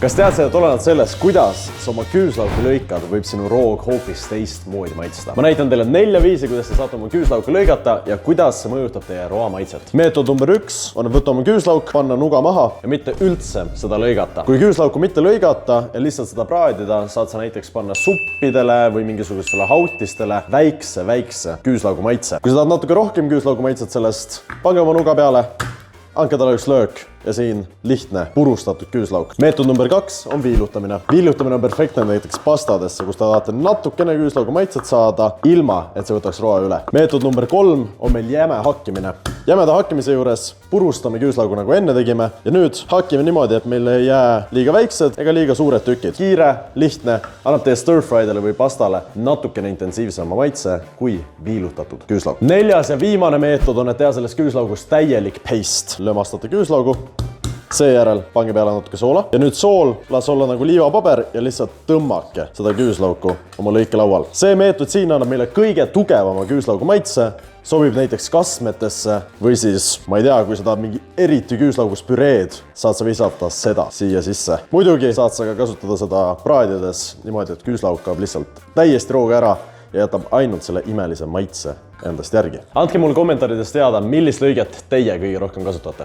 Kas tead seda olenevalt sellest, kuidas sa oma küüslauku lõikad, võib sinu roog hoopis teistmoodi maitsta? Ma näitan teile 4 viisi, kuidas te saate oma küüslauku lõigata ja kuidas see mõjutab teie roa maitset. Meetod number 1 on võtta oma küüslauk, panna nuga maha ja mitte üldse seda lõigata. Kui küüslauku mitte lõigata ja lihtsalt seda praadida, saad sa näiteks panna suppidele või mingisugustele hautistele väikse küüslaugu maitse. Kui sa tahad natuke rohkem küüslaugu maitset sellest, pange oma nuga peale, andke talle üks löök ja siin lihtne purustatud küüslauk. Meetod number 2 on viilutamine. Viilutamine on perfektne näiteks pastadesse, kus te tahate natukene küüslaugu maitset saada, ilma et see võtaks roa üle. Meetod number 3 on meil jäme hakkimine. Jämeda hakkimise juures purustame küüslaugu nagu enne tegime ja nüüd hakkime niimoodi, et meil ei jää liiga väiksed ega liiga suured tükid. Kiire, lihtne, annab teie stir-friedele või pastale natukene intensiivsema maitse kui viilutatud küüslauk. 4. ja viimane meetod on, et teha sellest küüslaugust täielik paste. Lömastate küüslaugu. Seejärel pange peale natuke soola ja nüüd sool las olla nagu liivapaber ja lihtsalt tõmmake seda küüslauku oma lõikelaual. See meetod siin annab meile kõige tugevama küüslaugu maitse, sobib näiteks kastmetesse või siis, ma ei tea, kui sa tahad mingi eriti küüslaugus püreed, saad sa visata seda siia sisse. Muidugi saad sa ka kasutada seda praadides niimoodi, et küüslauk kaob lihtsalt täiesti rooga ära ja jätab ainult selle imelise maitse endast järgi. Andke mulle kommentarides teada, millist lõiget teie kõige rohkem kasutate.